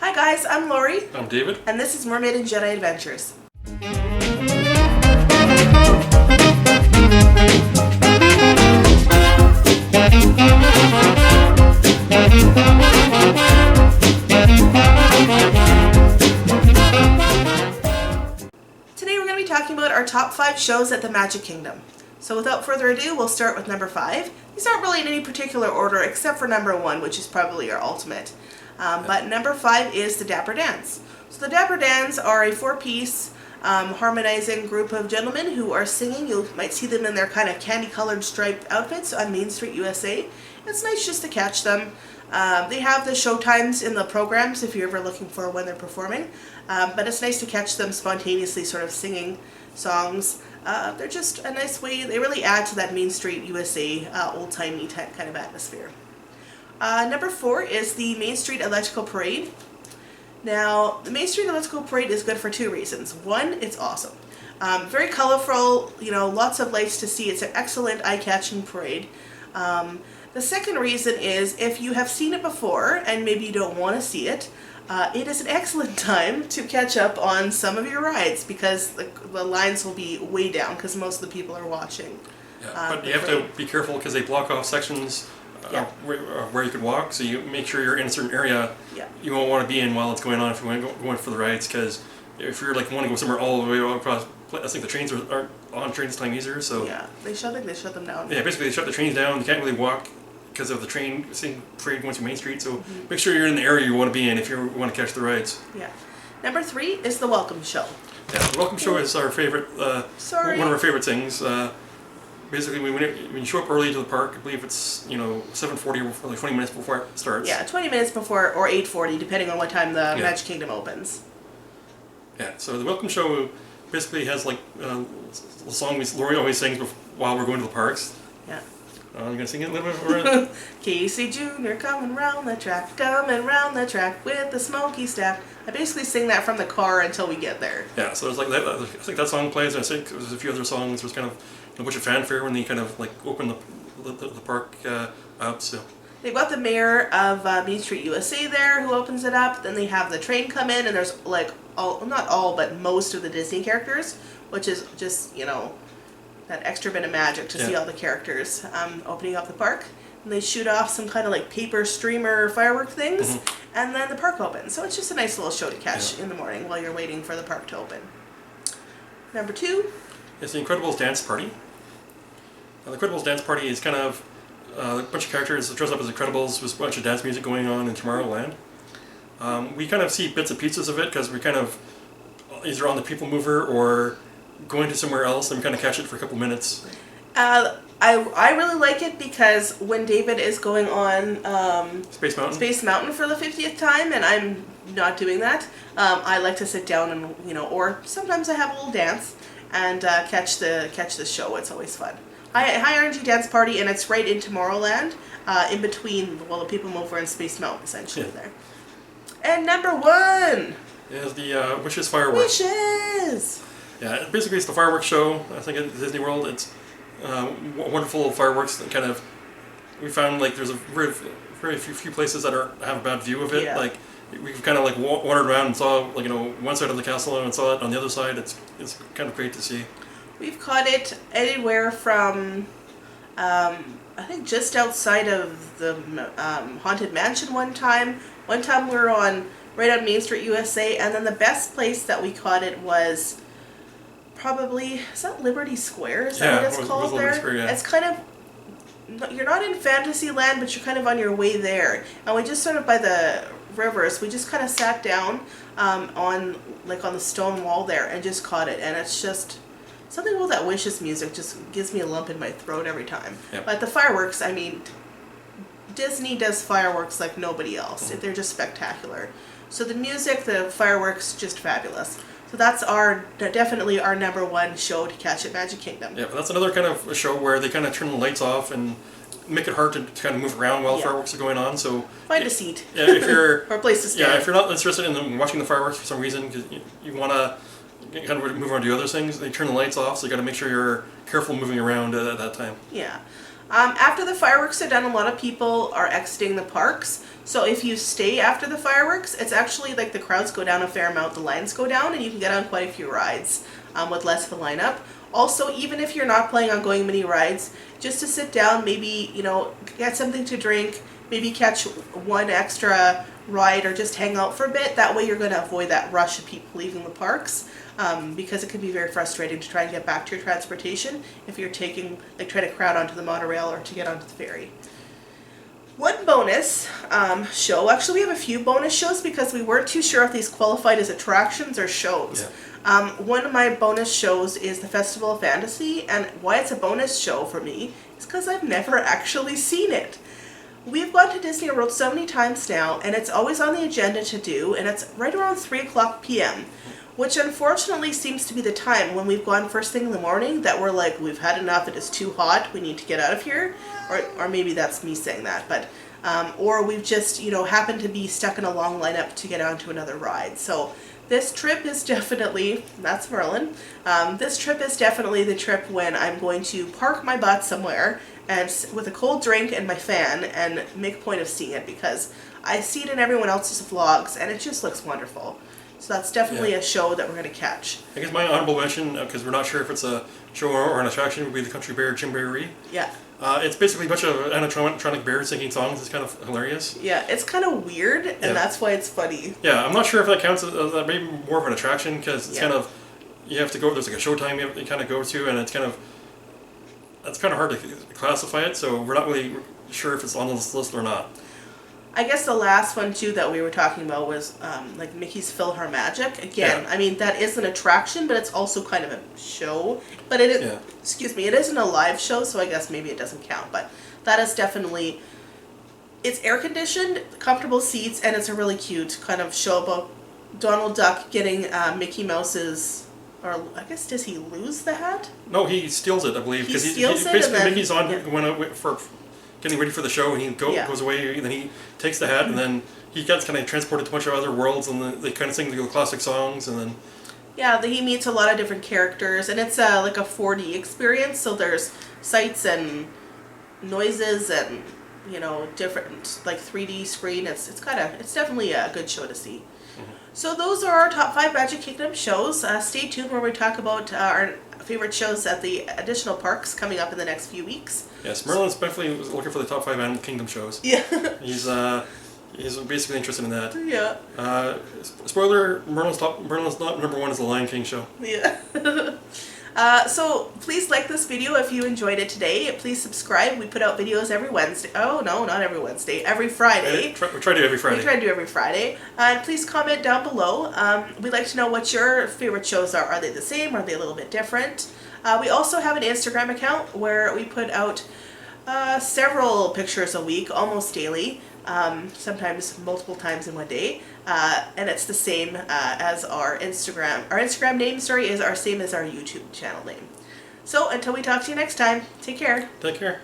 Hi guys, I'm Lori. I'm David. And this is Mermaid and Jedi Adventures. Today we're going to be talking about our top 5 shows at the Magic Kingdom. So without further ado, we'll start with number 5. These aren't really in any particular order except for number 1, which is probably our ultimate. But number 5 is the Dapper Dans. So the Dapper Dans are a 4-piece harmonizing group of gentlemen who are singing. You might see them in their kind of candy-colored striped outfits on Main Street, USA. It's nice just to catch them. They have the show times in the programs if you're ever looking for when they're performing. But it's nice to catch them spontaneously sort of singing songs. They're just a nice way. They really add to that Main Street, USA old-timey type kind of atmosphere. Number 4 is the Main Street Electrical Parade. Now, the Main Street Electrical Parade is good for 2 reasons. One, it's awesome. Very colorful, lots of lights to see. It's an excellent eye-catching parade. The second reason is if you have seen it before and maybe you don't want to see it, it is an excellent time to catch up on some of your rides because the lines will be way down because most of the people are watching. Yeah, but you have to be careful because they block off sections where you could walk, so you make sure you're in a certain area you won't want to be in while it's going on if you want to go in for the rides, because if you're want to go somewhere all the way across, I think the trains aren't on trains time either, so... Yeah, they shut them down. Yeah, basically they shut the trains down, you can't really walk because of the train parade going through Main Street, so make sure you're in the area you want to be in if you want to catch the rides. Yeah. Number 3 is the Welcome Show. Yeah, the Welcome Show is our favorite, one of our favorite things. Basically, when you show up early to the park, I believe it's 7:40 or like 20 minutes before it starts. Yeah, 20 minutes before, or 8:40, depending on what time the Magic Kingdom opens. Yeah, so the Welcome Show basically has the song Lori always sings while we're going to the parks. Yeah. You gonna sing it a little bit for it? Casey Jr. coming round the track with the smoky staff. I basically sing that from the car until we get there. Yeah, so there's I think that song plays, and I think there's a few other songs. There's kind of a bunch of fanfare when they kind of open the park up. So they've got the mayor of Main Street, USA there who opens it up. Then they have the train come in, and there's not all, but most of the Disney characters, which is just that extra bit of magic to see all the characters opening up the park. And they shoot off some kind of paper streamer firework things, and then the park opens. So it's just a nice little show to catch in the morning while you're waiting for the park to open. Number 2 is the Incredibles Dance Party. The Incredibles Dance Party is kind of a bunch of characters dressed up as Incredibles with a bunch of dance music going on in Tomorrowland. We kind of see bits and pieces of it because we kind of either on the People Mover or going to somewhere else and we kind of catch it for a couple minutes. I really like it because when David is going on Space Mountain for the 50th time, and I'm not doing that, I like to sit down and or sometimes I have a little dance and catch the show. It's always fun. High energy dance party, and it's right in Tomorrowland, in between the People Mover and Space Mountain, essentially there. And number 1 is the Wishes Fireworks. Wishes. Yeah, basically it's the fireworks show. I think at Disney World it's wonderful fireworks that kind of, we found there's a very few places that have a bad view of it. Yeah. We've kind of wandered around and saw one side of the castle and saw it on the other side. It's kind of great to see. We've caught it anywhere from I think just outside of the Haunted Mansion one time. One time we were right on Main Street, USA, and then the best place that we caught it was probably, is that Liberty Square? Is that what it's called there? Square, yeah. It's kind of, you're not in Fantasyland, but you're kind of on your way there. And we just sort of by the rivers, we just kind of sat down on the stone wall there and just caught it. And it's just something about that Wishes music just gives me a lump in my throat every time. Yep. But the fireworks, I mean, Disney does fireworks like nobody else. They're just spectacular. So the music, the fireworks, just fabulous. So that's definitely our number 1 show to catch at Magic Kingdom. Yeah, but that's another kind of a show where they kind of turn the lights off and make it hard to kind of move around while fireworks are going on. So find a seat. Yeah, if you're or a place to stand. Yeah, if you're not interested in watching the fireworks for some reason because you want to kind of move on to other things, they turn the lights off. So you got to make sure you're careful moving around at that time. Yeah. After the fireworks are done, a lot of people are exiting the parks. So if you stay after the fireworks, it's actually like the crowds go down a fair amount, the lines go down, and you can get on quite a few rides with less of a lineup. Also, even if you're not planning on going many rides, just to sit down, maybe, get something to drink, maybe catch one extra ride or just hang out for a bit. That way you're going to avoid that rush of people leaving the parks. Because it can be very frustrating to try and get back to your transportation if you're trying to crowd onto the monorail or to get onto the ferry. One bonus show, actually we have a few bonus shows because we weren't too sure if these qualified as attractions or shows. Yeah. One of my bonus shows is the Festival of Fantasy, and why it's a bonus show for me is because I've never actually seen it. We've gone to Disney World so many times now, and it's always on the agenda to do, and it's right around 3 o'clock p.m., which unfortunately seems to be the time when we've gone first thing in the morning that we're like, we've had enough, it is too hot, we need to get out of here. Or maybe that's me saying that, but or we've just, happened to be stuck in a long lineup to get onto another ride. So this trip is definitely, that's Merlin, this trip is definitely the trip when I'm going to park my butt somewhere and with a cold drink and my fan and make a point of seeing it because I see it in everyone else's vlogs and it just looks wonderful. So that's definitely a show that we're going to catch. I guess my honorable mention, because we're not sure if it's a show or an attraction, would be the Country Bear Jamboree. Yeah. It's basically a bunch of animatronic bears singing songs. It's kind of hilarious. Yeah, it's kind of weird, and that's why it's funny. Yeah, I'm not sure if that counts as maybe more of an attraction, because it's kind of, you have to go, there's like a showtime you kind of go to, and it's kind of hard to classify it, so we're not really sure if it's on this list or not. I guess the last one too that we were talking about was like Mickey's PhilharMagic. Again, I mean that is an attraction, but it's also kind of a show. But it is, excuse me, it isn't a live show, so I guess maybe it doesn't count. But that is definitely, it's air conditioned, comfortable seats, and it's a really cute kind of show about Donald Duck getting Mickey Mouse's, or I guess does he lose the hat? No, he steals it, I believe, because he steals basically it, Mickey's on for getting ready for the show, and he goes away, and then he takes the hat, and then he gets kind of transported to a bunch of other worlds, and then they kind of sing the classic songs, and then... Yeah, he meets a lot of different characters, and it's like a 4D experience, so there's sights and noises and, different, like 3D screen. It's definitely a good show to see. Mm-hmm. So those are our top 5 Magic Kingdom shows. Stay tuned where we talk about our favorite shows at the additional parks coming up in the next few weeks. Yes, Merlin's definitely looking for the top 5 Animal Kingdom shows. Yeah. He's basically interested in that. Yeah. Spoiler, Merlin's not number 1 is the Lion King show. Yeah. So please like this video if you enjoyed it today. Please subscribe. We put out videos every Wednesday. Oh, no, not every Wednesday. Every Friday. We try to do every Friday. We try to do every Friday. And please comment down below. We'd like to know what your favorite shows are. Are they the same? Are they a little bit different? We also have an Instagram account where we put out several pictures a week, almost daily. Sometimes multiple times in one day, and it's the same as our Instagram. Our Instagram name, is our same as our YouTube channel name. So until we talk to you next time, take care. Take care.